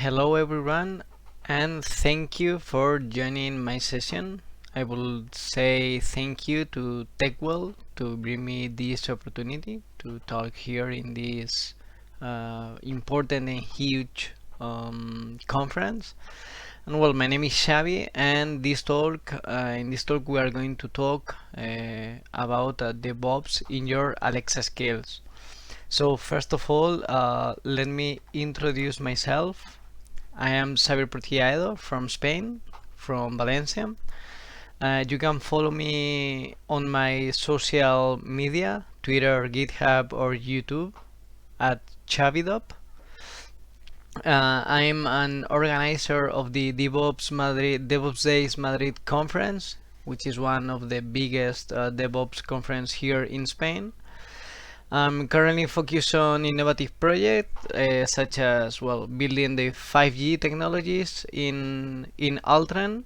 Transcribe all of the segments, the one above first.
Hello everyone, and thank you for joining my session. I will say thank you to TechWell to bring me this opportunity to talk here in this important and huge conference. And well, my name is Xavi, and in this talk we are going to talk about DevOps in your Alexa skills. So first of all, let me introduce myself. I am Xavier Portillado from Spain, from Valencia. You can follow me on my social media, Twitter, GitHub, or YouTube at Xavidop. I'm an organizer of the DevOps Days Madrid conference, which is one of the biggest DevOps conference here in Spain. I'm currently focused on innovative projects such as building the 5G technologies in Altran,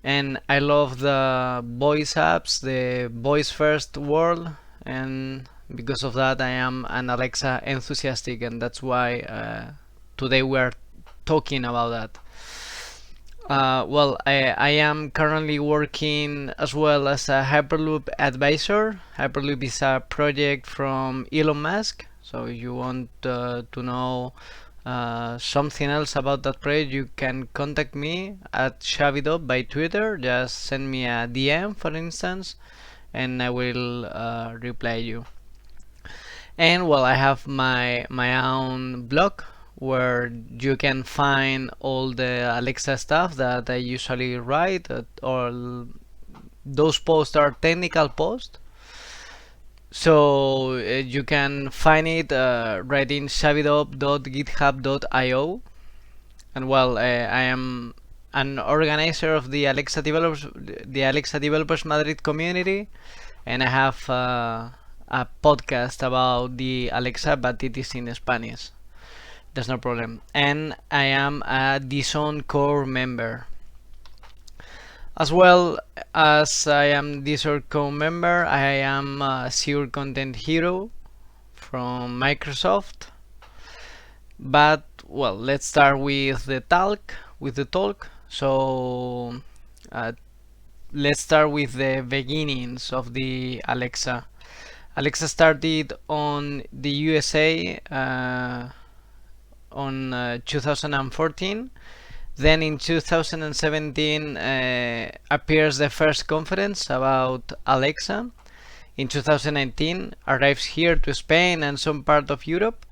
and I love the voice apps, the voice first world, and because of that I am an Alexa enthusiastic, and that's why today we are talking about that. I am currently working as well as a Hyperloop advisor. Hyperloop is a project from Elon Musk. So if you want to know something else about that project, you can contact me at Xavidop by Twitter. Just send me a DM, for instance, and I will reply you. And I have my own blog where you can find all the Alexa stuff that I usually write, or those posts are technical posts. So you can find it right in xavidop.github.io. And I am an organizer of the Alexa Developers Madrid community, and I have a podcast about the Alexa, but it is in Spanish. That's no problem. And I am a DZone core member. As well as I am DZone core member, I am a Azure Content Hero from Microsoft. But let's start with the talk. So let's start with the beginnings of the Alexa. Alexa started on the USA on 2014. Then in 2017 appears the first conference about Alexa. In 2019 arrives here to Spain and some part of Europe.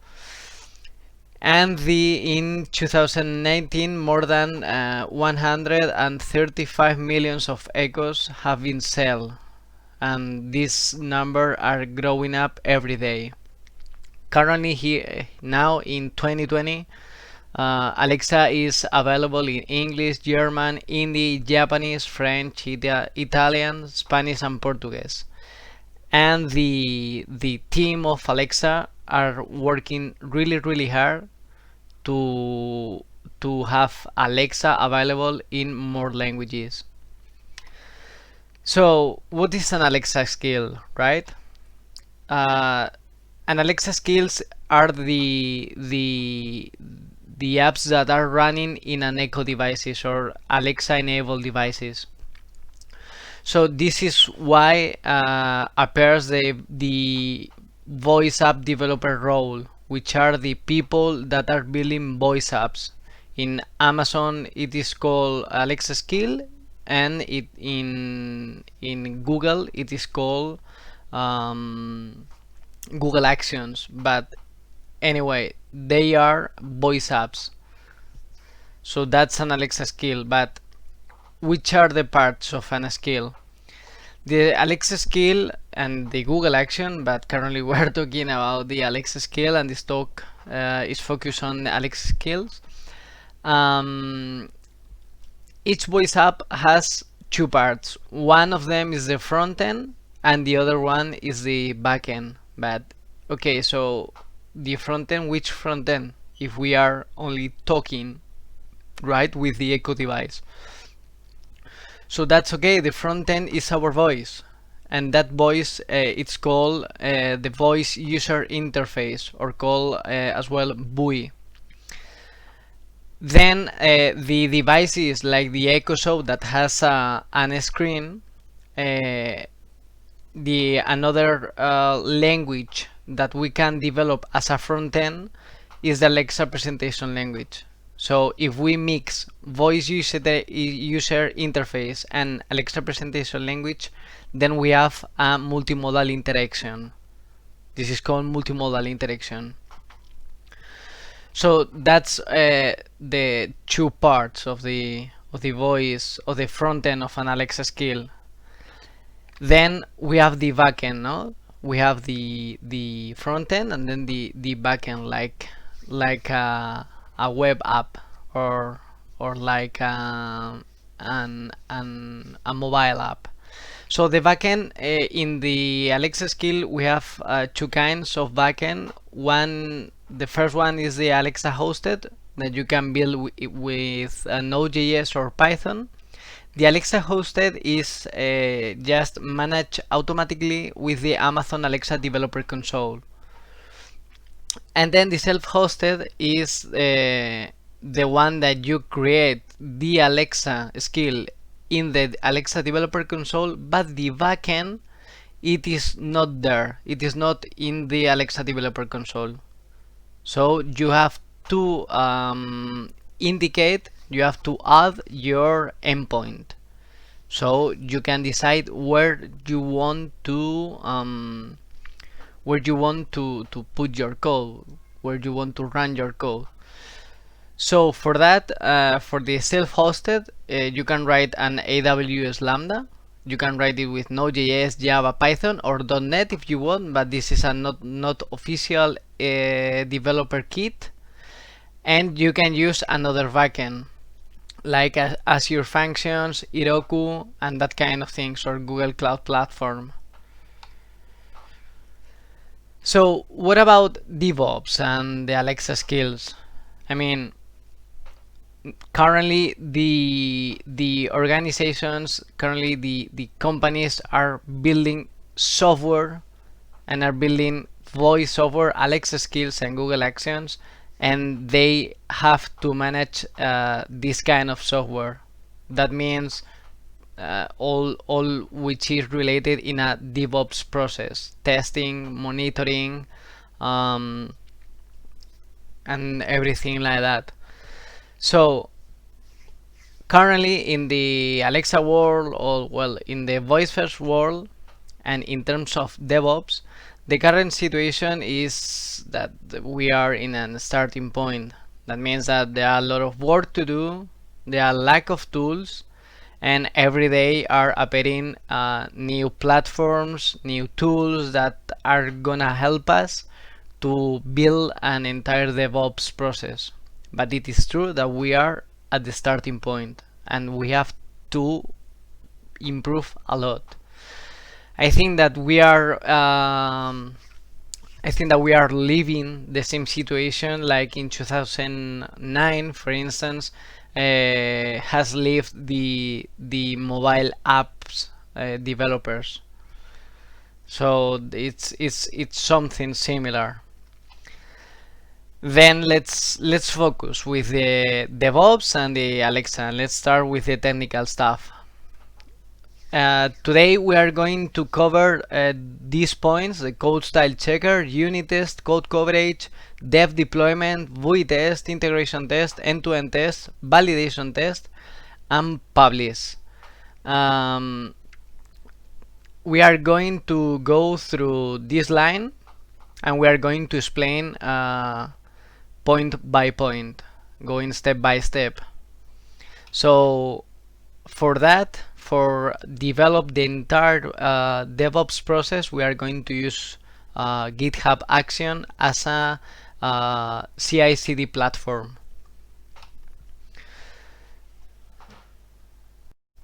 And in 2019 more than 135 millions of echoes have been sold, and this number are growing up every day. Currently here now in 2020, Alexa is available in English, German, Hindi, Japanese, French, Italian, Spanish, and Portuguese. And the team of Alexa are working really hard to have Alexa available in more languages. So what is an Alexa skill, right? And Alexa skills are the apps that are running in an Echo devices or Alexa enabled devices. So this is why appears the voice app developer role, which are the people that are building voice apps. In Amazon it is called Alexa skill, and in Google it is called Google Actions, but anyway, they are voice apps. So that's an Alexa skill. But which are the parts of an skill? The Alexa skill and the Google action, but currently we're talking about the Alexa skill, and this talk is focused on Alexa skills. Each voice app has two parts. One of them is the front end, and the other one is the back end. But okay, so the front end, which front end? If we are only talking, right, with the Echo device. So that's okay, the front end is our voice, and that voice it's called the voice user interface, or called as well VUI. Then the devices like the Echo Show that has an screen, another language that we can develop as a front end is the Alexa presentation language. So if we mix voice user interface and Alexa presentation language, then we have a multimodal interaction. This is called multimodal interaction. So that's the two parts of the voice of the front end of an Alexa skill. Then we have the backend, no? We have the front end and then the backend, like a web app or like a mobile app. So the backend in the Alexa skill, we have two kinds of backend. The first one is the Alexa hosted that you can build with Node.js or Python. The Alexa hosted is just managed automatically with the Amazon Alexa Developer Console. And then the self-hosted is the one that you create the Alexa skill in the Alexa Developer Console, but the backend, it is not there. It is not in the Alexa Developer Console. So you have to indicate, you have to add your endpoint. So you can decide where you want to put your code, where you want to run your code. So for that, for the self-hosted, you can write an AWS Lambda. You can write it with Node.js, Java, Python, or .NET if you want, but this is a not official developer kit. And you can use another backend, like Azure Functions, Heroku, and that kind of things, or Google Cloud Platform. So what about DevOps and the Alexa skills? I mean, currently the organizations, currently the companies are building software and are building voice software, Alexa skills and Google Actions, and they have to manage this kind of software. That means all which is related in a DevOps process, testing, monitoring, and everything like that. So currently in the Alexa world, or well, in the voice first world, and in terms of DevOps, the current situation is that we are in a starting point. That means that there are a lot of work to do, there are lack of tools, and every day are appearing new platforms, new tools that are gonna help us to build an entire DevOps process. But it is true that we are at the starting point and we have to improve a lot. I think that we are living the same situation like in 2009, for instance, has lived the mobile apps developers. So it's something similar. Then let's focus with the DevOps and the Alexa. Let's start with the technical stuff. Today we are going to cover these points: the code style checker, unit test, code coverage, dev deployment, GUI test, integration test, end-to-end test, validation test, and publish. We are going to go through this line and we are going to explain point by point, going step by step. So for that, for develop the entire DevOps process, we are going to use GitHub Action as a CI/CD platform.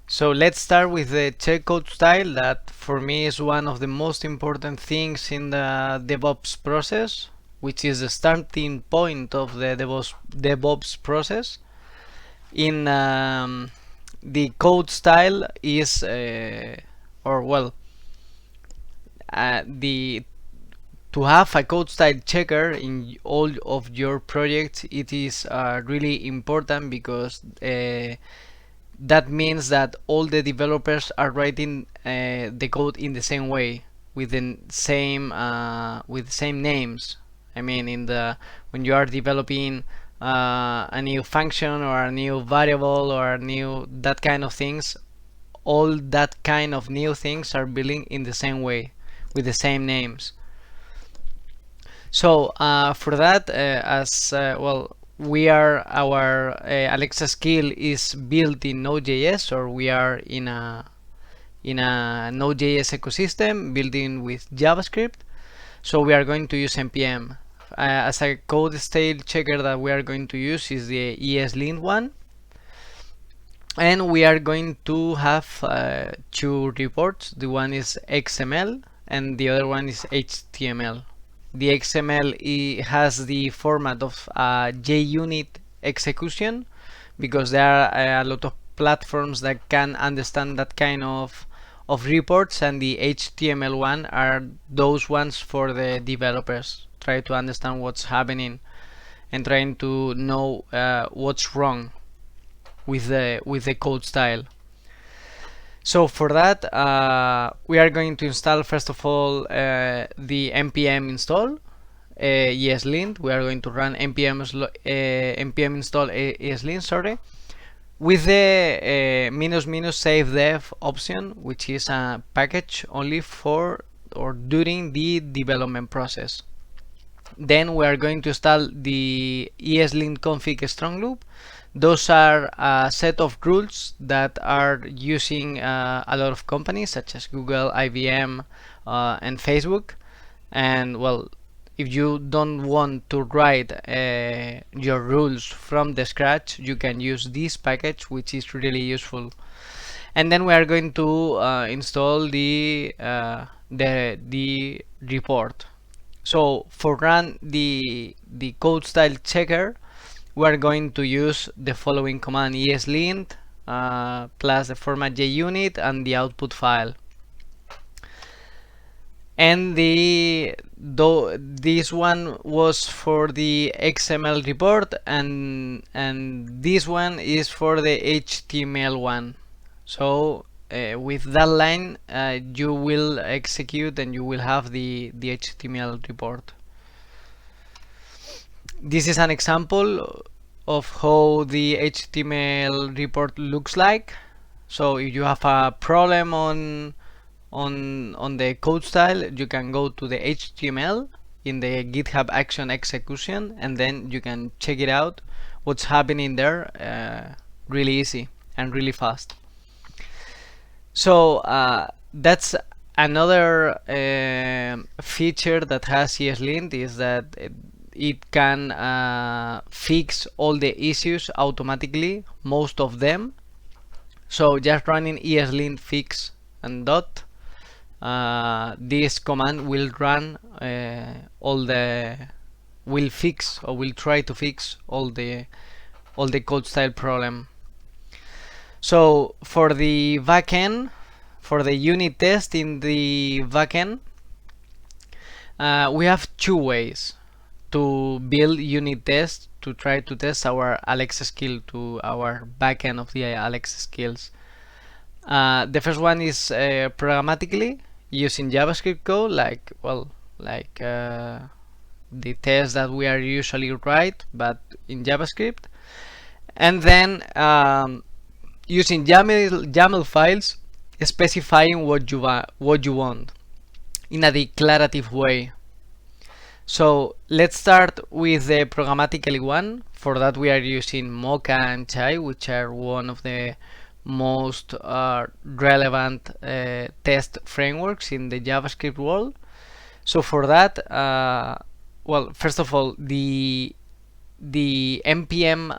So let's start with the check code style, that for me is one of the most important things in the DevOps process, which is the starting point of the DevOps process. In the code style is the to have a code style checker in all of your projects, it is really important, because that means that all the developers are writing the code in the same way, with the same names. I mean, when you are developing a new function or a new variable or a new that kind of things, all that kind of new things are building in the same way with the same names. So for that, our Alexa skill is built in Node.js, or we are in a Node.js ecosystem building with JavaScript. So we are going to use npm. As a code style checker that we are going to use is the ESLint one. And we are going to have two reports. The one is XML and the other one is HTML. The XML has the format of JUnit execution, because there are a lot of platforms that can understand that kind of reports, and the HTML one are those ones for the developers, try to understand what's happening and trying to know what's wrong with the code style. So for that, we are going to install first of all the npm install ESLint. We are going to run npm install ESLint, sorry, with the save dev option, which is a package only for or during the development process. Then we are going to install the ESLint config strong loop. Those are a set of rules that are using a lot of companies such as Google, IBM, and Facebook. And well, if you don't want to write your rules from the scratch, you can use this package, which is really useful. And then we are going to install the report. So for run the code style checker, we are going to use the following command: ESLint plus the format JUnit and the output file. And this one was for the XML report, and this one is for the HTML one. So with that line, you will execute and you will have the HTML report. This is an example of how the HTML report looks like. So if you have a problem on the code style, you can go to the HTML in the GitHub action execution, and then you can check it out what's happening there really easy and really fast. So that's another feature that has ESLint, is that it can fix all the issues automatically, most of them. So just running ESLint fix and dot, this command will run will fix, or will try to fix all the code style problem. So for the backend, for the unit test in the backend, we have two ways to build unit tests to try to test our Alexa skill to our backend of the Alexa skills. The first one is programmatically using JavaScript code, like the test that we are usually write, but in JavaScript, and then using YAML files, specifying what you want in a declarative way. So let's start with the programmatically one. For that, we are using Mocha and Chai, which are one of the most relevant test frameworks in the JavaScript world. So for that, well, first of all, the npm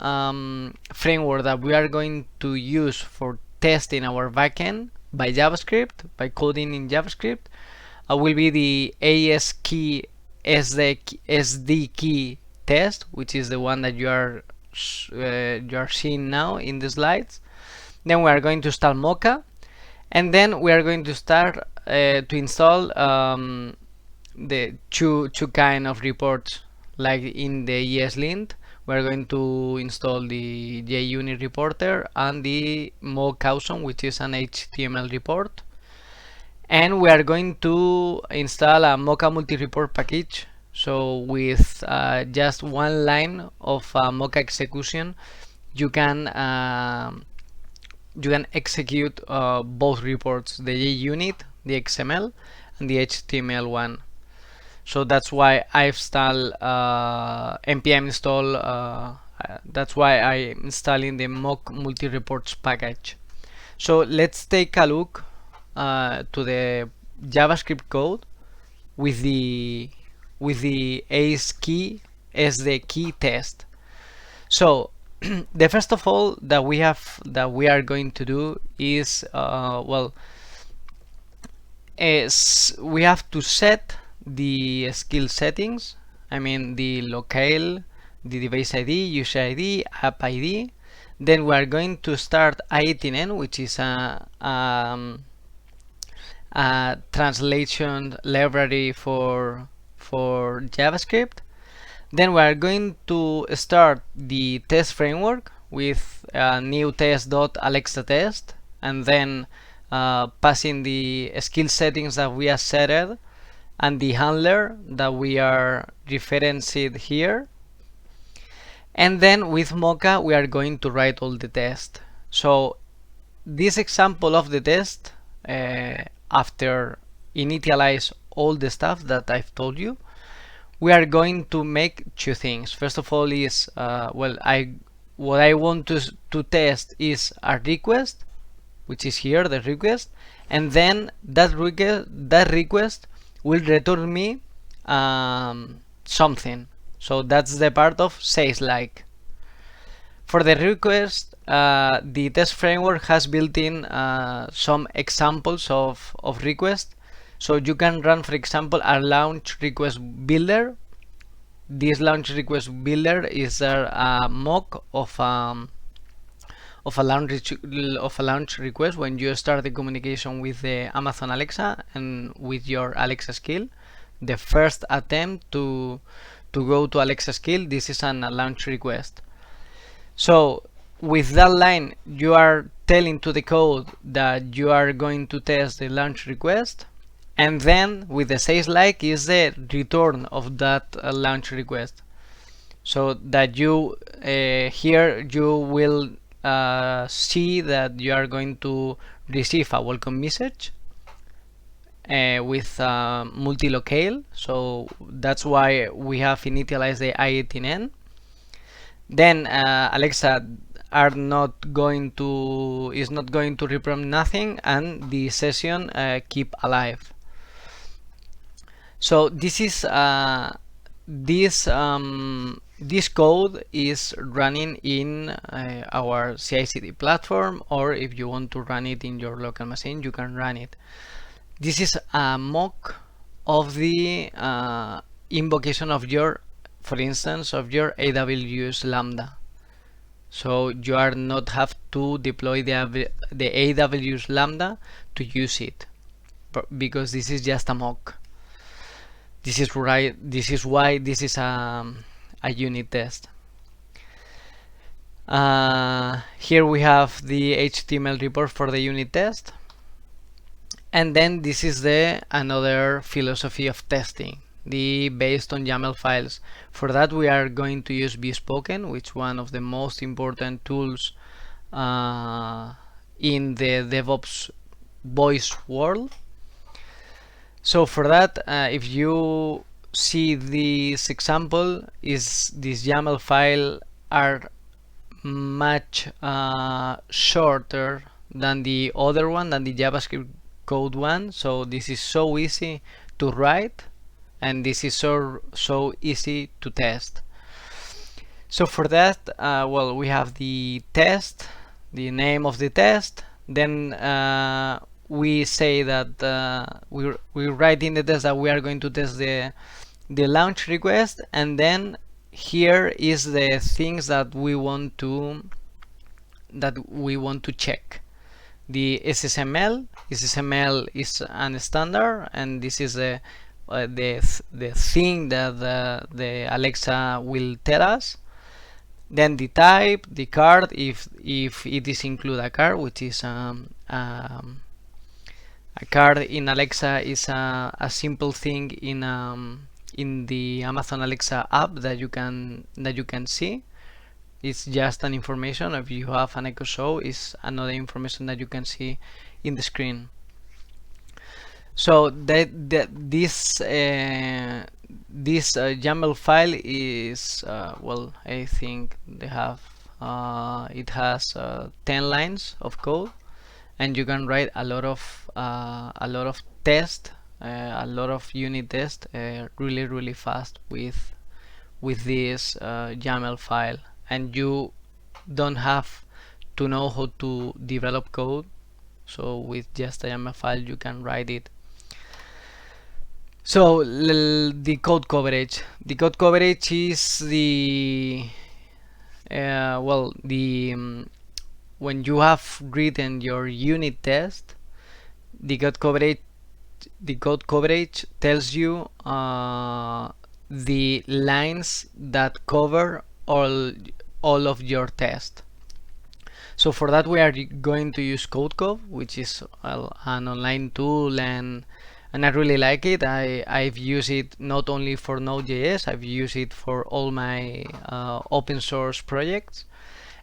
framework that we are going to use for testing our backend by JavaScript, by coding in JavaScript, will be the SDK test, which is the one that you are seeing now in the slides. Then we are going to install Mocha, and then we are going to start to install the two kind of reports. Like in the ESLint, we're going to install the JUnit reporter and the mock awesome, which is an HTML report. And we are going to install a Mocha multi-report package. So with just one line of Mocha execution, you can execute both reports, the JUnit, the XML, and the HTML one. So that's why I install npm install. That's why I'm installing the mock multi-reports package. So let's take a look to the JavaScript code with the as key as the key test. So the first of all that we are going to do is is we have to set the skill settings. I mean the locale, the device ID, user ID, app ID. Then we are going to start i18n, which is a translation library for JavaScript. Then we are going to start the test framework with new test.alexa_test, and then passing the skill settings that we have set and the handler that we are referenced here. And then with Mocha we are going to write all the test. So this example of the test, after initialize all the stuff that I've told you, we are going to make two things. First of all is what I want to test is a request, which is here, the request, and then that request will return me something. So that's the part of says like. For the request, the test framework has built in some examples of requests. So you can run, for example, a launch request builder. This launch request builder is a mock of a launch request when you start the communication with the Amazon Alexa and with your Alexa skill. The first attempt to go to Alexa skill, this is a launch request. So with that line, you are telling to the code that you are going to test the launch request, and then with the says like is the return of that launch request. So that you here you will see that you are going to receive a welcome message with multi-locale. So that's why we have initialized the i18n. Then Alexa is not going to reprompt nothing, and the session keep alive. So this is this code is running in our CI/CD platform, or if you want to run it in your local machine, you can run it. This is a mock of the invocation of your, for instance, of your AWS Lambda. So you are not have to deploy the AWS Lambda to use it, because this is just a mock. This is right. This is why this is a unit test. Here we have the HTML report for the unit test, and then this is the another philosophy of testing, the based on YAML files. For that we are going to use Bespoken, which is one of the most important tools in the DevOps voice world. So for that, if you see this example, is this YAML file are much shorter than the other one, than the JavaScript code one. So this is so easy to write, and this is so easy to test. So for that, well, we have the test, the name of the test. Then we say that we write in the test that we are going to test the launch request, and then here is the things that we want to check. The SSML is a standard, and this is the the thing that the Alexa will tell us. Then the type, the card, if it is include a card, which is a card in Alexa is a simple thing in the Amazon Alexa app that you can see. It's just an information. If you have an Echo Show, is another information that you can see in the screen. So this YAML file is well, I think they have it has 10 lines of code, and you can write a lot of tests, a lot of unit tests, really fast with this YAML file, and you don't have to know how to develop code. So with just a YAML file you can write it. So the code coverage. The code coverage is the well, the when you have written your unit test, the code coverage tells you the lines that cover all of your test. So for that we are going to use CodeCov, which is an online tool, and I really like it. I've used it not only for Node.js, I've used it for all my open source projects.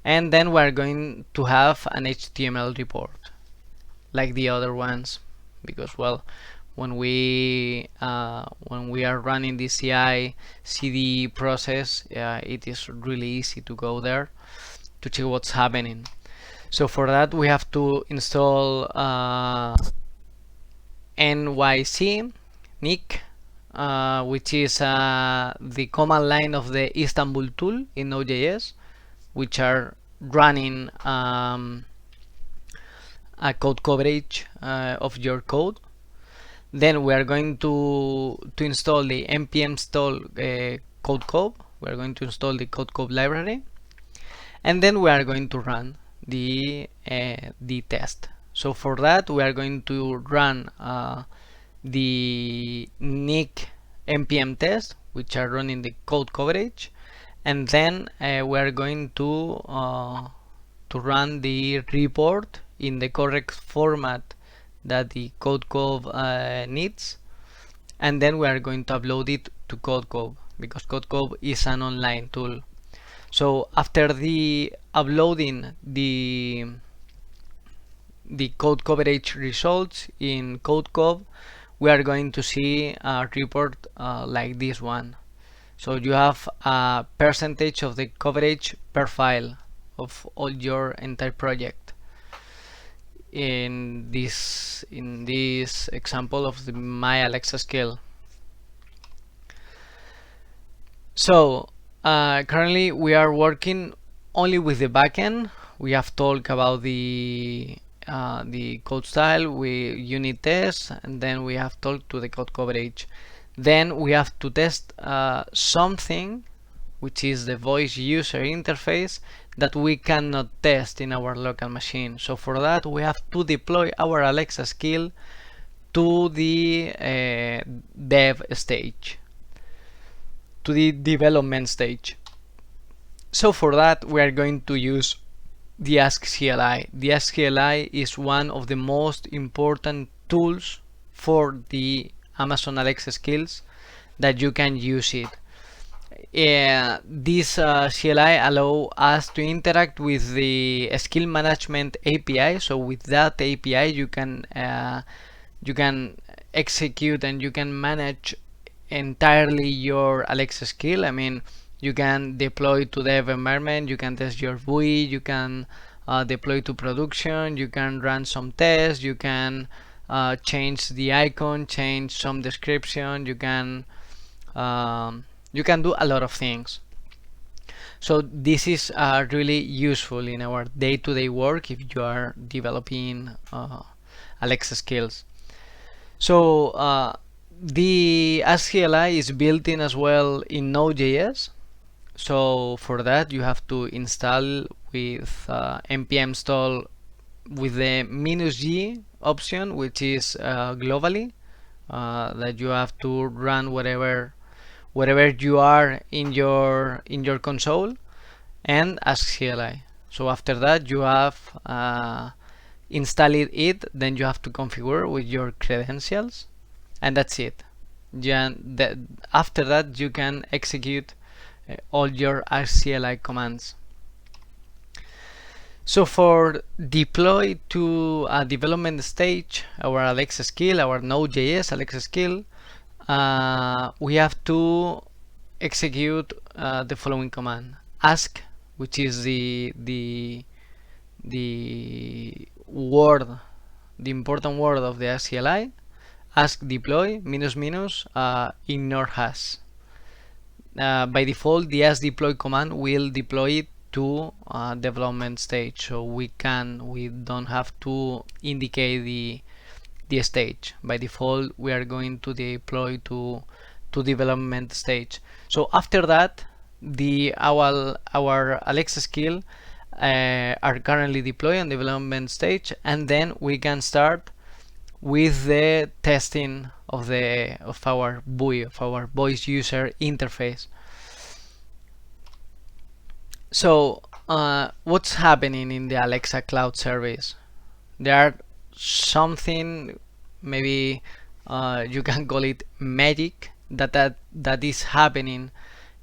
And then we're going to have an HTML report like the other ones, because well, when we are running the CI/CD process, it is really easy to go there to check what's happening. So for that we have to install NYC Nick, which is the command line of the Istanbul tool in Node.js, which are running a code coverage of your code. Then we are going to install the npm install CodeCov. We are going to install the CodeCov library, and then we are going to run the test. So for that we are going to run the Nick npm test, which are running the code coverage, and then we are going to run the report in the correct format that the CodeCov needs, and then we are going to upload it to CodeCov, because CodeCov is an online tool. So after the uploading the code coverage results in CodeCov, we are going to see a report like this one. So you have a percentage of the coverage per file of all your entire project. In this example of my Alexa skill. So currently we are working only with the backend. We have talked about the code style, unit tests, and then we have talked to the code coverage. Then we have to test something, which is the voice user interface, that we cannot test in our local machine. So for that we have to deploy our Alexa skill to the dev stage, to the development stage. So for that we are going to use the Ask CLI. The Ask CLI is one of the most important tools for the Amazon Alexa skills that you can use it. This CLI allow us to interact with the skill management API. So with that API you can execute and you can manage entirely your Alexa skill. I mean, you can deploy to dev environment, you can test your GUI, you can deploy to production, you can run some tests, you can change the icon, change some description, you can do a lot of things. So this is really useful in our day-to-day work if you are developing Alexa skills. So the Ask CLI is built in as well in Node.js. So for that you have to install with npm install with the -g option, which is globally that you have to run wherever you are in your console, and ask CLI. So after that you have installed it, then you have to configure with your credentials, and that's it. After that you can execute all your CLI commands. So for deploy to a development stage our Alexa skill, our Node.js Alexa skill, we have to execute the following command: ask, which is the word, the important word of the CLI, ask deploy ignore hash. By default, the ask deploy command will deploy it to development stage, so we don't have to indicate the stage. By default, we are going to deploy to development stage. So after that, our Alexa skill are currently deployed on development stage, and then we can start with the testing of our VUI, of our voice user interface. So what's happening in the Alexa cloud service? There are something, maybe you can call it magic, that is happening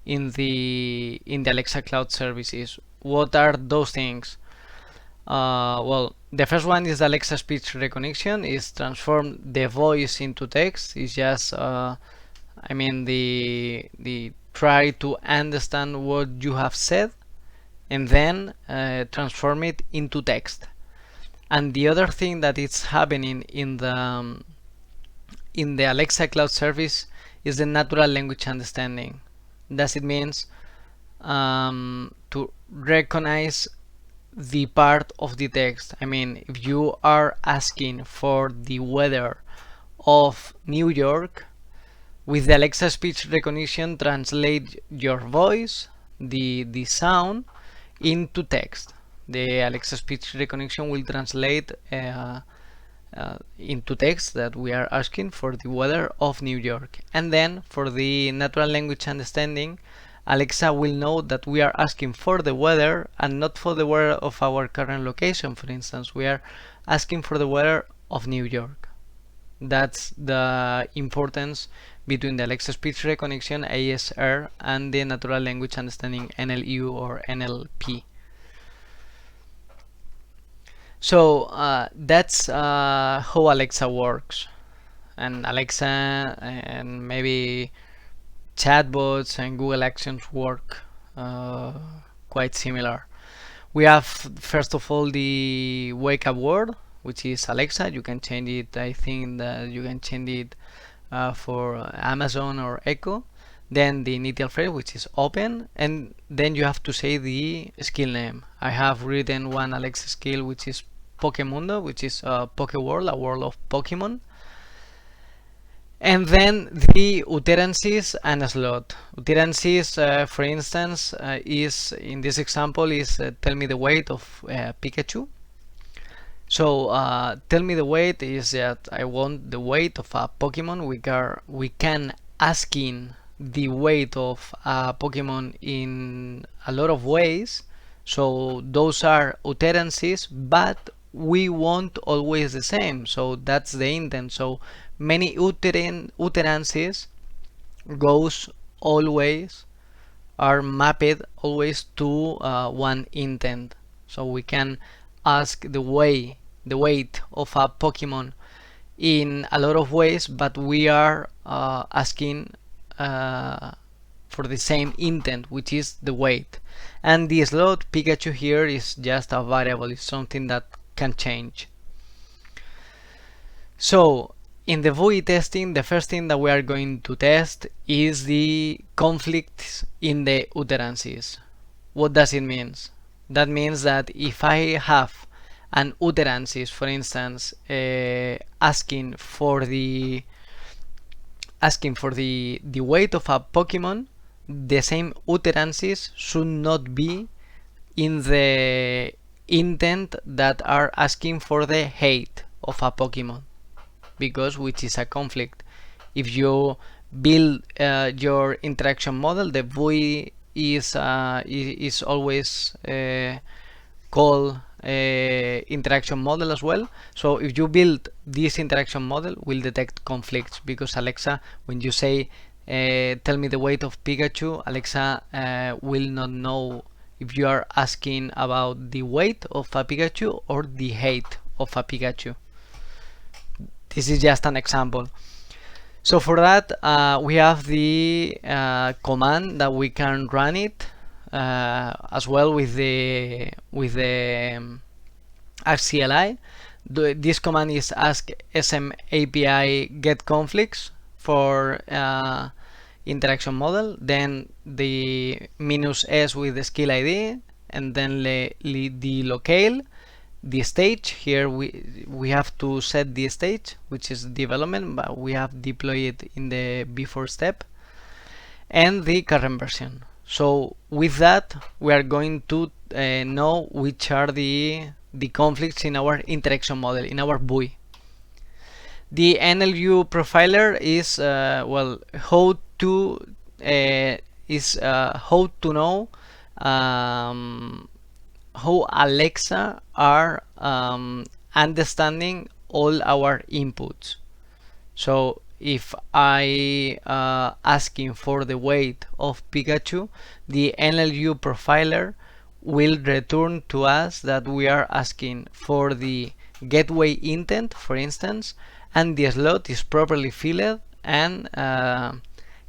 in the Alexa cloud services. What are those things? Well, the first one is the Alexa speech recognition. Is transform the voice into text. It's just I mean the try to understand what you have said and then transform it into text. And the other thing that is happening in the Alexa cloud service is the natural language understanding. That it means to recognize the part of the text. I mean, if you are asking for the weather of New York, with the Alexa speech recognition, translate your voice, the sound, into text. The Alexa speech recognition will translate into text that we are asking for the weather of New York. And then for the natural language understanding, Alexa will know that we are asking for the weather and not for the weather of our current location. For instance, we are asking for the weather of New York. That's the importance between the Alexa speech recognition ASR and the natural language understanding NLU or NLP. So that's how Alexa works, and Alexa and maybe chatbots and Google Actions work quite similar. We have first of all the wake up word, which is Alexa. You can change it. I think that you can change it for Amazon or Echo. Then the initial phrase, which is open, and then you have to say the skill name. I have written one Alexa skill which is Pokemundo, which is a Pokeworld, a world of Pokemon. And then the utterances and a slot. Utterances, for instance, is in this example is tell me the weight of Pikachu. So tell me the weight is that I want the weight of a Pokemon. We can asking the weight of a Pokemon in a lot of ways. So those are utterances, but we want always the same. So that's the intent. So many utterances goes always are mapped always to one intent. So we can ask the weight of a Pokemon in a lot of ways, but we are asking for the same intent, which is the weight. And the slot Pikachu here is just a variable, it's something that can change. So in the VUI testing, the first thing that we are going to test is the conflicts in the utterances. What does it mean? That means that if I have an utterances, for instance, asking for the weight of a Pokemon, the same utterances should not be in the intent that are asking for the height of a Pokemon, because which is a conflict. if you build your interaction model, the buoy is always called interaction model as well. So if you build this interaction model, will detect conflicts, because Alexa, when you say tell me the weight of Pikachu, Alexa will not know if you are asking about the weight of a Pikachu or the height of a Pikachu. This is just an example. So for that, we have the command that we can run it as well with the ACLI. This command is ask SM API get conflicts for interaction model, then the -s with the skill ID, and then the locale, the stage. Here we have to set the stage, which is development, but we have deployed it in the before step, and the current version. So with that, we are going to know which are the conflicts in our interaction model, in our buoy. The NLU profiler is well, how to know how Alexa are understanding all our inputs. So if I asking for the weight of Pikachu, the NLU profiler will return to us that we are asking for the gateway intent, for instance, and the slot is properly filled, and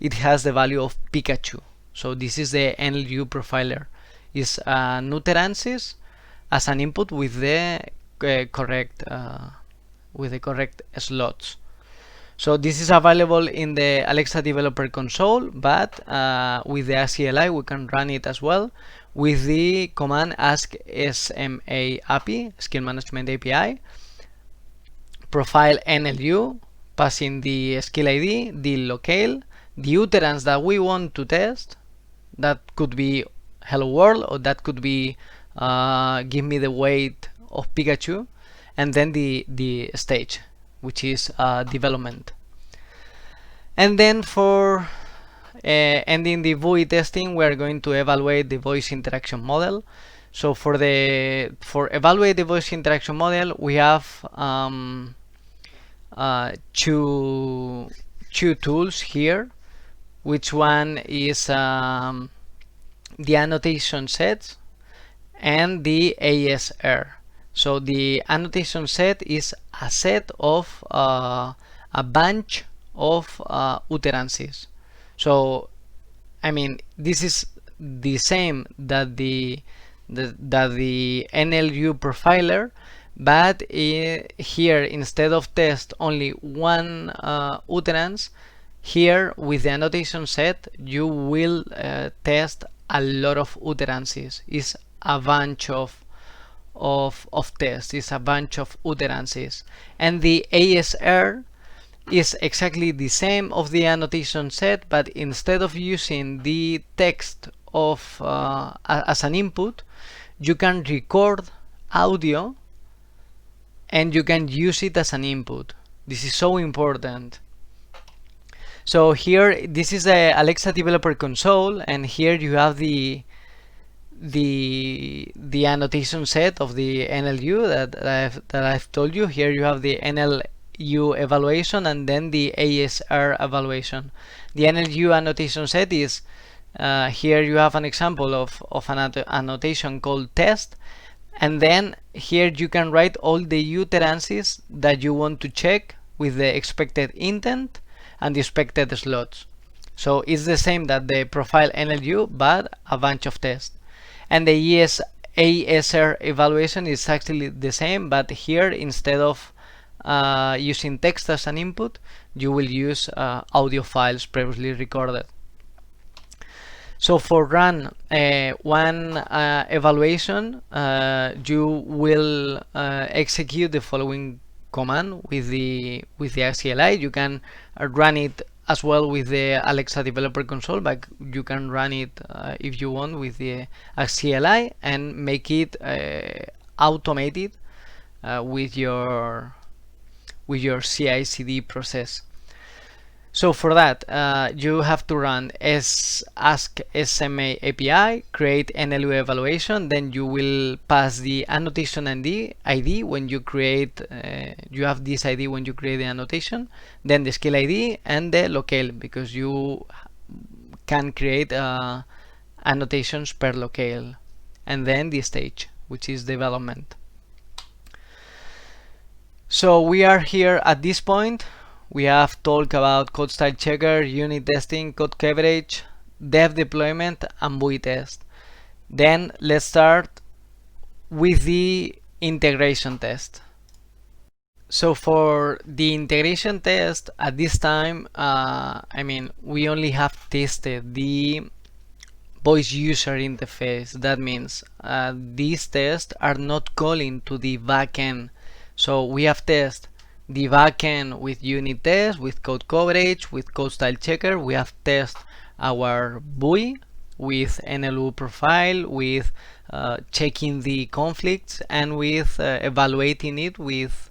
it has the value of Pikachu. So this is the NLU profiler. Is nuterances as an input with the correct slots. So this is available in the Alexa Developer Console, but with the ACLI we can run it as well with the command ask SMA API, Skill Management API, profile NLU, passing the skill ID, the locale, the utterance that we want to test. That could be hello world, or that could be give me the weight of Pikachu, and then the stage, which is development. And then for ending the buoy testing, we are going to evaluate the voice interaction model. So for evaluate the voice interaction model, we have two tools here. Which one is the annotation sets and the ASR. So the annotation set is a set of a bunch of utterances. So I mean, this is the same that the NLU profiler, but here instead of test only one utterance, here with the annotation set you will test a lot of utterances. It's a bunch of tests, it's a bunch of utterances. And the ASR is exactly the same of the annotation set, but instead of using the text of as an input, you can record audio and you can use it as an input. This is so important. So here, this is the Alexa Developer Console, and here you have the annotation set of the NLU that I've told you. Here you have the NLU evaluation and then the ASR evaluation. The NLU annotation set is here you have an example of an annotation called test, and then here you can write all the utterances that you want to check with the expected intent and the expected slots. So it's the same that the profile NLU, but a bunch of tests. And the ASR evaluation is actually the same, but here instead of using text as an input, you will use audio files previously recorded. So for run one evaluation, you will execute the following command with the ACLI. You can run it as well with the Alexa Developer Console, but you can run it if you want with the ACLI and make it automated with your CI/CD process. So for that, you have to run ask SMA API, create NLU evaluation, then you will pass the annotation ID when you create, you have this ID when you create the annotation, then the skill ID and the locale, because you can create annotations per locale, and then the stage, which is development. So we are here at this point. We have talked about code style checker, unit testing, code coverage, dev deployment, and buoy test. Then let's start with the integration test. So for the integration test, at this time, we only have tested the voice user interface. That means these tests are not calling to the backend. So we have tested the backend with unit test, with code coverage, with code style checker. We have tested our buoy with NLU profile, with checking the conflicts, and with evaluating it with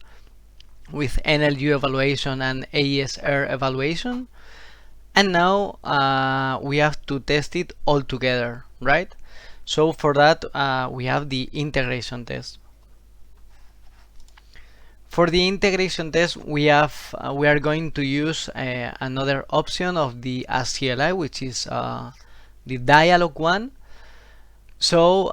NLU evaluation and ASR evaluation. And now we have to test it all together, right? So for that we have the integration test. For the integration test, we are going to use another option of the AskCLI, which is the dialog one. So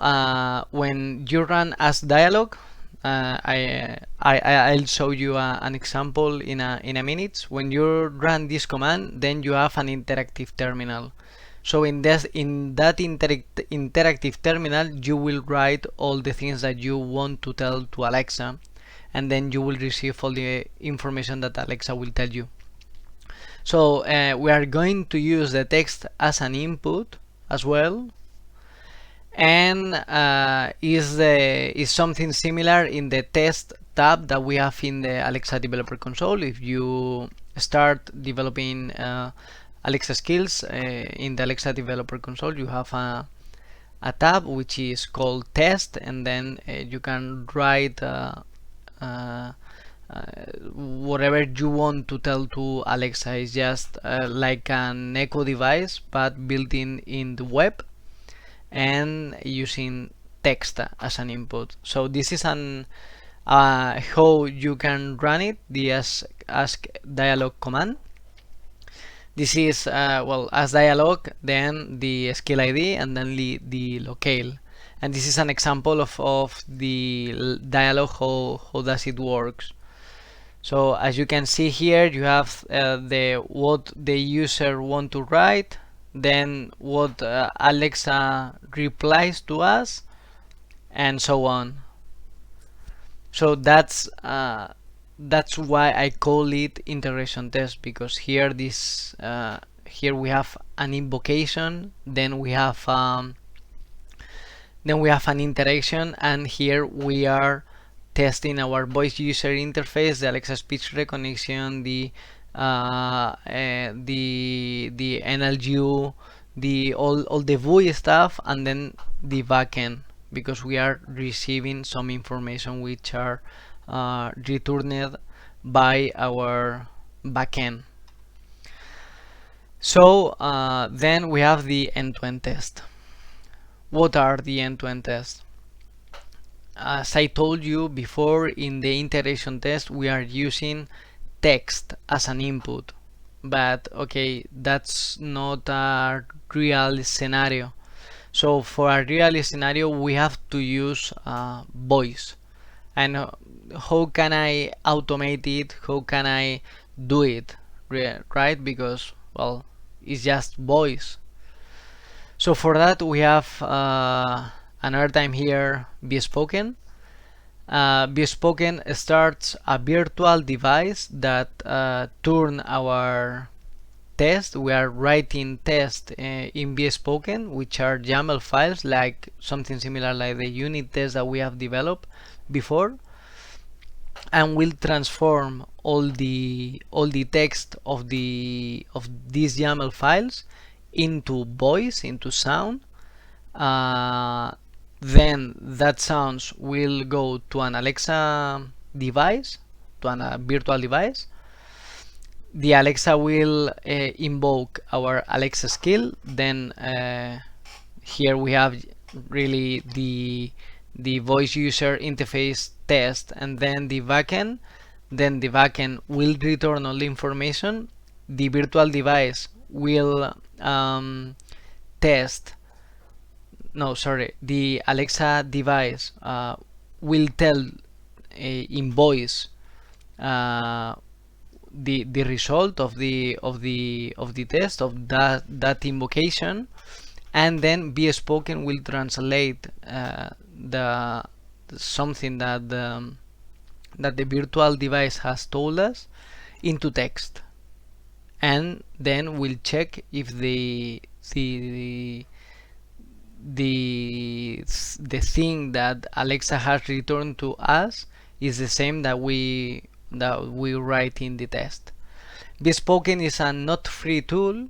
when you run as dialog, I'll show you an example in a minute. When you run this command, then you have an interactive terminal. So in that interactive terminal, you will write all the things that you want to tell to Alexa, and then you will receive all the information that Alexa will tell you. So we are going to use the text as an input as well, and is something similar in the test tab that we have in the Alexa Developer Console. If you start developing Alexa skills in the Alexa Developer Console, you have a tab which is called test, and then you can write whatever you want to tell to Alexa. Is just like an echo device, but built in the web and using text as an input. So this is an how you can run it, the ask dialog command. This is as dialog, then the skill ID, and then the locale. And this is an example of the dialog, how does it works. So as you can see here, you have what the user want to write, then what Alexa replies to us, and so on. So that's why I call it integration test, because here here we have an invocation, then we have an interaction, and here we are testing our voice user interface, the Alexa speech recognition, the NLU, all the VUI stuff, and then the backend, because we are receiving some information which are returned by our backend. So then we have the end-to-end test. What are the end-to-end tests? As I told you before, in the integration test we are using text as an input, but okay, that's not a real scenario. So for a real scenario we have to use voice. And how can I automate it? How can I do it? Right? Because, well, it's just voice. So for that we have another time here, bespoken. Bespoken starts a virtual device that turn our test. We are writing test in bespoken, which are YAML files, like something similar like the unit test that we have developed before, and will transform all the text of these YAML files into voice, into sound. Then that sounds will go to an Alexa device, to a virtual device. the Alexa will invoke our Alexa skill. Then here we have really the voice user interface test, and then the backend. Then the backend will return all the information. The virtual device will the Alexa device will tell in voice the result of the test of that invocation, and then Bespoken will translate the something that the virtual device has told us into text, and then we'll check if the thing that Alexa has returned to us is the same that we write in the test. Bespoken is a not free tool,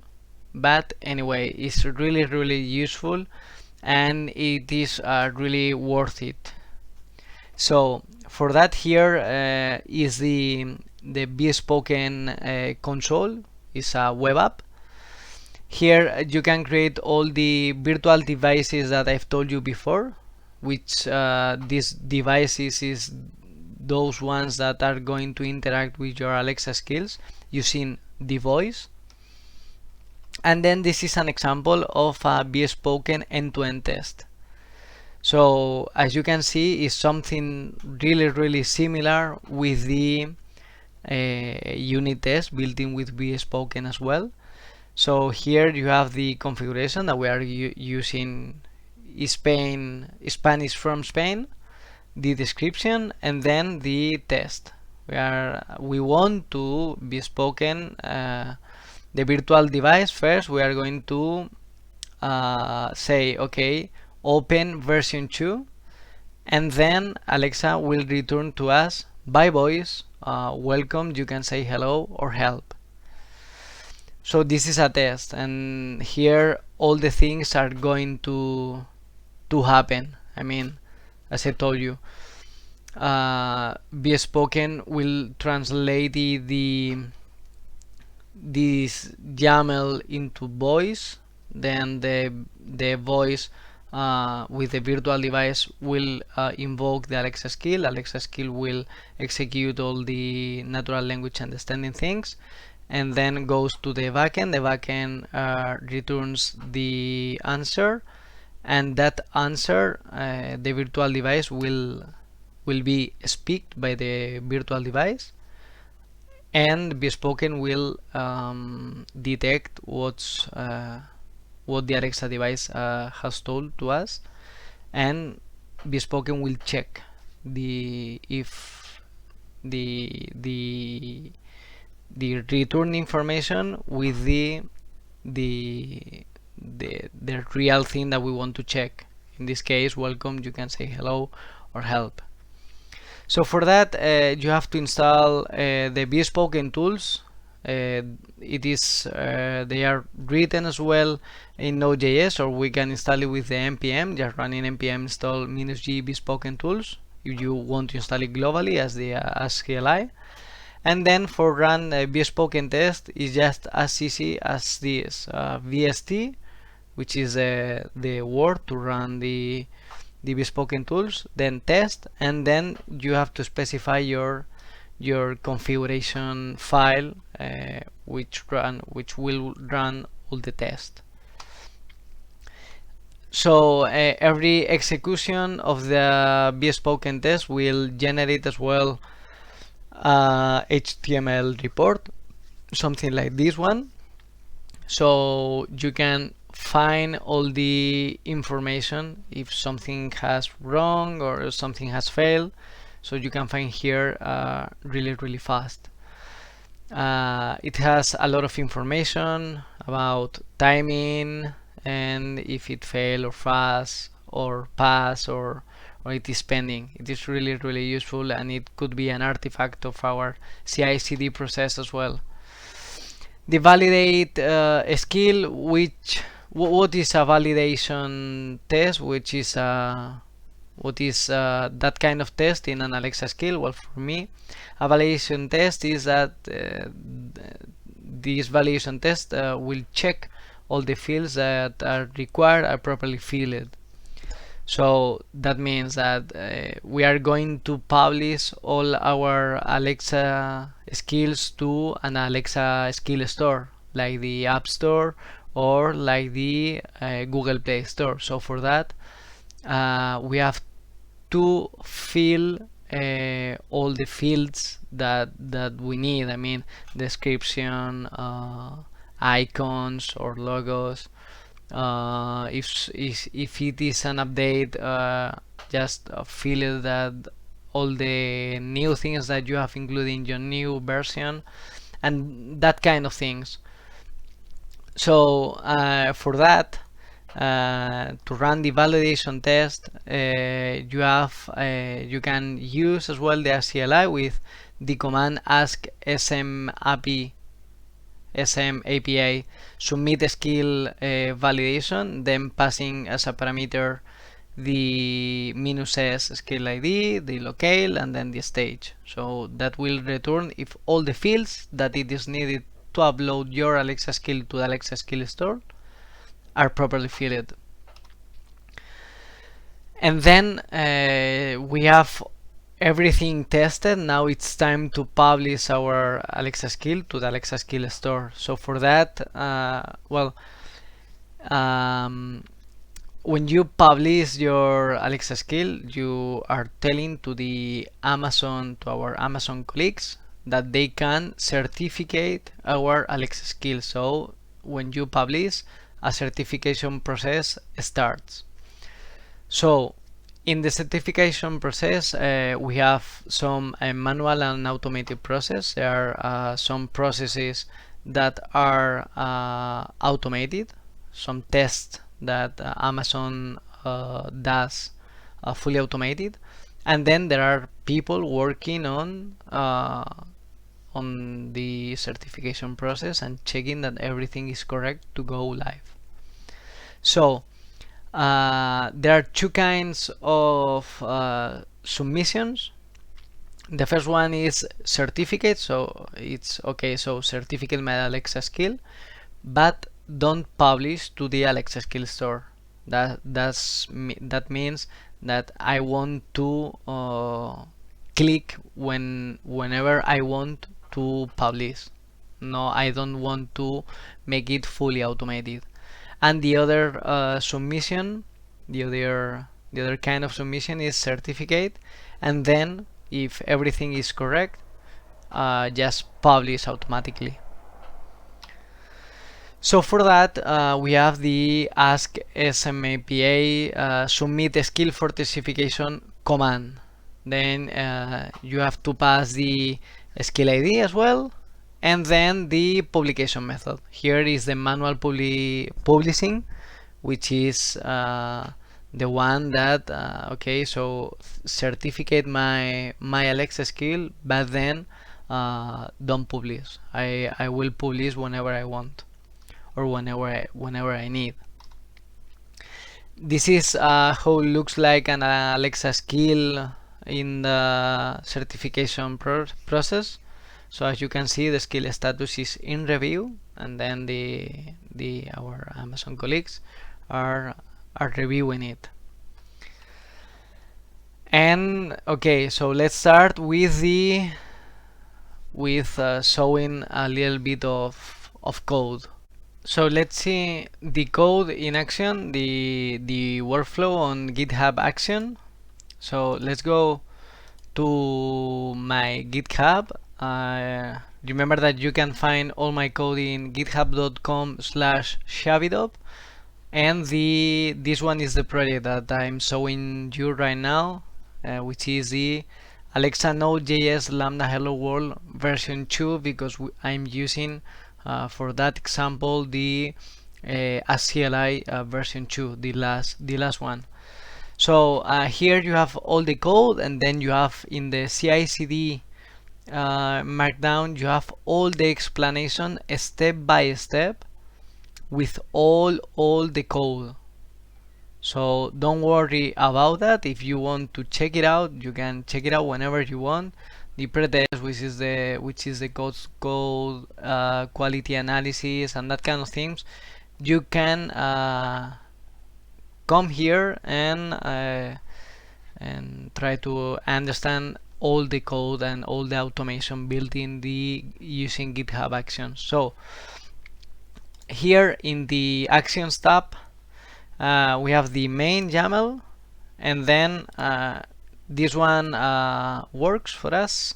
but anyway, it's really useful, and it is really worth it. So for that, here is the Bespoken console. It's a web app. Here you can create all the virtual devices that I've told you before, which these devices is those ones that are going to interact with your Alexa skills using the voice. And then this is an example of a Bespoken end-to-end test. So as you can see, it's something really similar with the unit test built in with Bespoken as well. So here you have the configuration that we are using Spanish from Spain, the description, and then the test. We want to Bespoken the virtual device. First we are going to say okay, open version 2, and then Alexa will return to us by voice welcome, you can say hello or help. So this is a test, and here all the things are going to happen. I mean, as I told you, Bespoken will translate this YAML into voice. Then the voice with the virtual device will invoke the Alexa skill. Alexa skill will execute all the natural language understanding things, and then goes to the backend. The backend returns the answer, and that answer the virtual device will be speaked by the virtual device, and Bespoken will detect what the Alexa device has told to us, and Bespoken will check if the return information with the real thing that we want to check. In this case, welcome, you can say hello or help. So for that you have to install the Bespoken tools. It is they are written as well in Node.js, or we can install it with the npm, just running npm install -g Bespoken tools if you want to install it globally as the CLI. And then for run a Bespoken test is just as easy as this VST, which is the word to run the Bespoken tools, then test, and then you have to specify your configuration file which will run all the test. So every execution of the Bespoken test will generate as well HTML report, something like this one, so you can find all the information if something has wrong or something has failed, so you can find here really fast. It has a lot of information about timing, and if it failed or fast or pass or it is pending. It is really useful, and it could be an artifact of our CI/CD process as well. The validate skill, what is a validation test, which is What is that kind of test in an Alexa skill? Well, for me, a validation test is that this validation test will check all the fields that are required are properly filled. So that means that we are going to publish all our Alexa skills to an Alexa skill store, like the App Store or like the Google Play Store. So for that, we have to fill all the fields that we need. I mean, description, icons or logos. If it is an update, just fill that all the new things that you have included in your new version, and that kind of things. So for that, to run the validation test, you can use as well the CLI with the command ask SM API submit skill validation, then passing as a parameter the -s skill ID, the locale, and then the stage. So that will return if all the fields that it is needed to upload your Alexa skill to the Alexa skill store are properly filled. And then we have everything tested. Now it's time to publish our Alexa skill to the Alexa skill store. So for that, when you publish your Alexa skill, you are telling to our Amazon colleagues that they can certificate our Alexa skill. So when you publish, a certification process starts. So in the certification process, we have some manual and automated process. There are some processes that are automated, some tests that Amazon does fully automated, and then there are people working on the certification process and checking that everything is correct to go live. So there are two kinds of submissions. The first one is certificate, so it's okay, so certificate my Alexa skill, but don't publish to the Alexa skill store. That means that I want to click whenever I want to publish. No, I don't want to make it fully automated. And the other submission, the other kind of submission is certificate, and then if everything is correct, just publish automatically. So for that, we have the ask SMAPA submit skill for certification command. Then you have to pass the skill ID as well, and then the publication method. Here is the manual publishing, which is the one that okay, so certificate my Alexa skill, but then don't publish. I will publish whenever I want or whenever I need. This is how it looks like an Alexa skill in the certification process. So as you can see, the skill status is in review, and then our Amazon colleagues are reviewing it. And okay, so let's start with showing a little bit of code. So let's see the code in action, the workflow on GitHub action. So let's go to my GitHub. Remember that you can find all my code in github.com/shavidop, and this one is the project that I'm showing you right now, which is the Alexa Node.js Lambda Hello World version 2, because I'm using for that example the ACLI version 2, the last one. So here you have all the code, and then you have in the CI/CD markdown, you have all the explanation step by step with all the code. So don't worry about that. If you want to check it out, you can check it out whenever you want. The pretest, which is the code quality analysis and that kind of things, you can come here and try to understand all the code and all the automation built in the using GitHub Actions. So here in the Actions tab, we have the main YAML, and then this one works for us.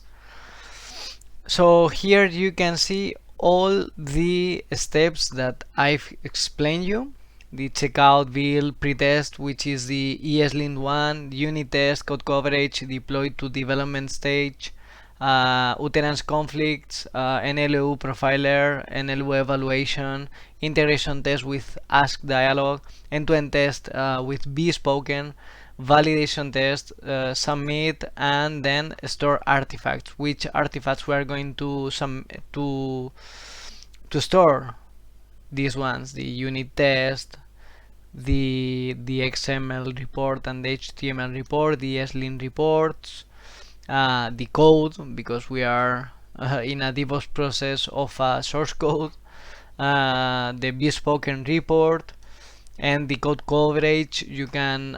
So here you can see all the steps that I've explained you. The checkout, build, pretest, which is the ESLint one, unit test, code coverage, deploy to development stage, utterance conflicts, NLU profiler, NLU evaluation, integration test with ask dialog, end-to-end test with bespoken, validation test, submit, and then store artifacts. Which artifacts we are going to store? These ones: the unit test, the XML report and the HTML report, the ESLint reports, the code, because we are in a DevOps process of source code, the bespoken report, and the code coverage. You can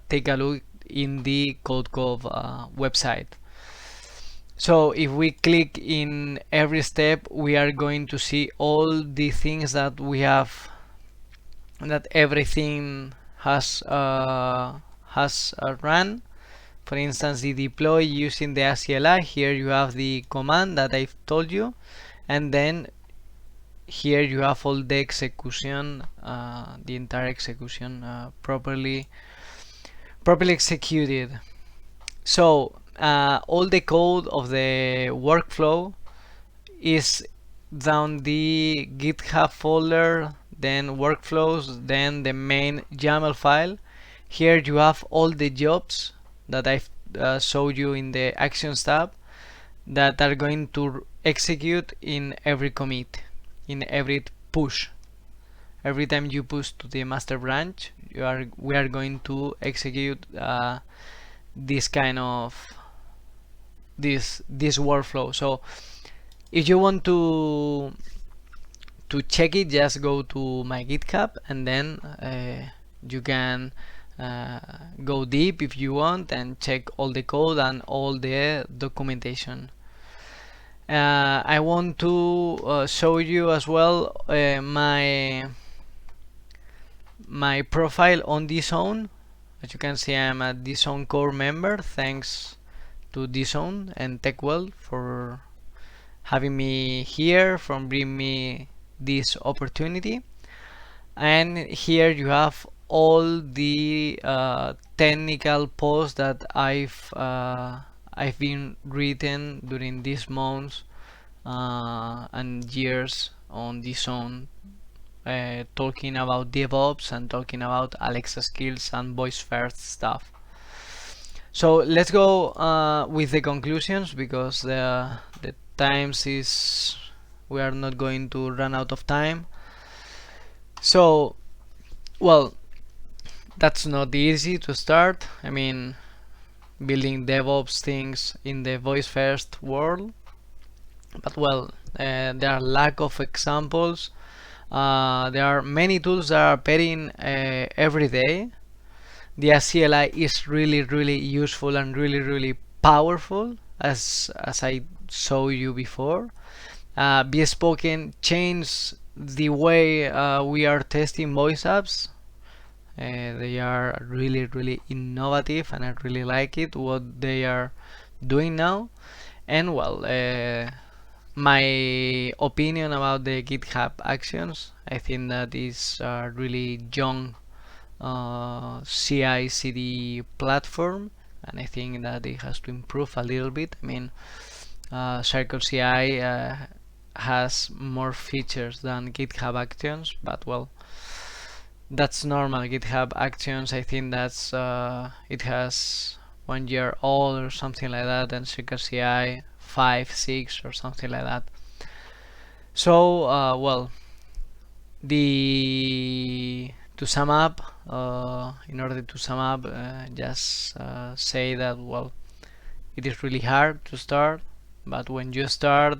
take a look in the CodeCov website. So if we click in every step, we are going to see all the things that we have, that everything has run. For instance, the deploy using the ACLI. Here you have the command that I've told you, and then here you have all the execution, the entire execution properly executed. So all the code of the workflow is down the GitHub folder, then workflows, then the main YAML file. Here you have all the jobs that I've showed you in the Actions tab that are going to execute in every commit, in every push. Every time you push to the master branch, we are going to execute this kind of this workflow. So if you want to check it, just go to my GitHub, and then you can go deep if you want and check all the code and all the documentation. I want to show you as well my profile on DZone. As you can see, I'm a DZone core member. Thanks to DZone and TechWell for having me here, for bringing me this opportunity. And here you have all the technical posts that I've been written during these months and years on DZone, talking about DevOps and talking about Alexa skills and voice first stuff. So let's go with the conclusions, because the times is, we are not going to run out of time. So, well, that's not easy to start. I mean, building DevOps things in the voice first world, but well, there are lack of examples. There are many tools that are appearing every day. The ACLI is really useful and really powerful, as I showed you before. Bespoken changed the way we are testing voice apps. They are really innovative, and I really like it what they are doing now. And well, my opinion about the GitHub Actions, I think that is a really young CI/CD platform, and I think that it has to improve a little bit. I mean, Circle CI has more features than GitHub Actions, but well, that's normal. GitHub Actions, I think that's it has 1 year old or something like that, and Circle CI 5, 6 or something like that. So well, the to sum up, in order to sum up, just say that, well, it is really hard to start, but when you start,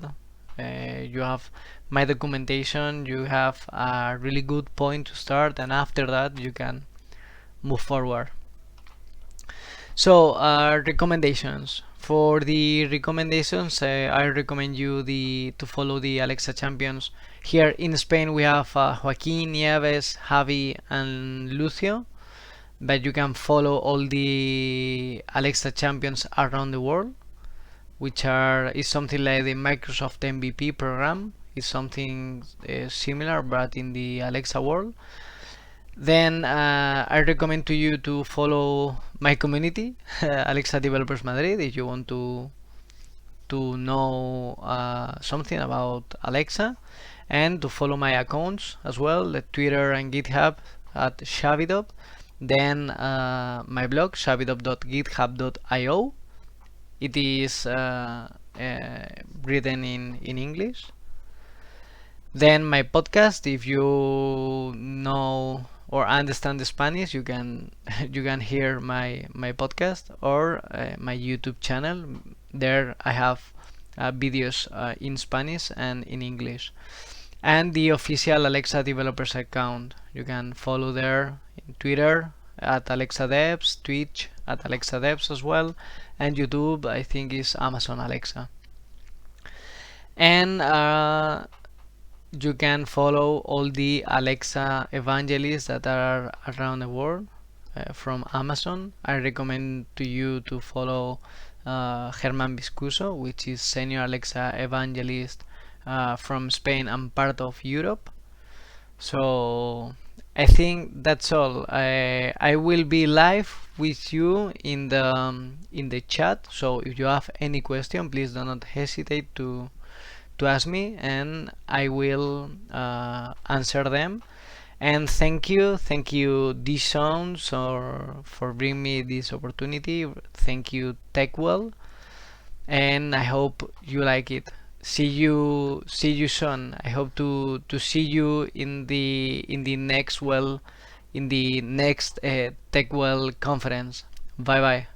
you have my documentation, you have a really good point to start, and after that you can move forward. So recommendations. For the recommendations, I recommend you to follow the Alexa champions. Here in Spain we have Joaquin, Nieves, Javi and Lucio, but you can follow all the Alexa champions around the world, which is something like the Microsoft MVP program. It's something similar, but in the Alexa world. Then I recommend to you to follow my community, Alexa Developers Madrid, if you want to know something about Alexa, and to follow my accounts as well, the Twitter and GitHub at Shavidop. Then my blog, shavidop.github.io. It is written in English. Then my podcast, if you know or understand the Spanish, you can hear my podcast, or my YouTube channel. There I have videos in Spanish and in English, and the official Alexa developers account. You can follow there in Twitter at Alexa Devs, Twitch at Alexa Devs as well, and YouTube I think is Amazon Alexa. And you can follow all the Alexa evangelists that are around the world from Amazon. I recommend to you to follow Germán Viscuso, which is senior Alexa evangelist from Spain and part of Europe. So I think that's all. I will be live with you in the chat. So if you have any question, please do not hesitate to ask me, and I will answer them. And thank you Dishon, for bringing me this opportunity. Thank you TechWell, and I hope you like it. See you soon. I hope to see you in the next TechWell conference. Bye bye.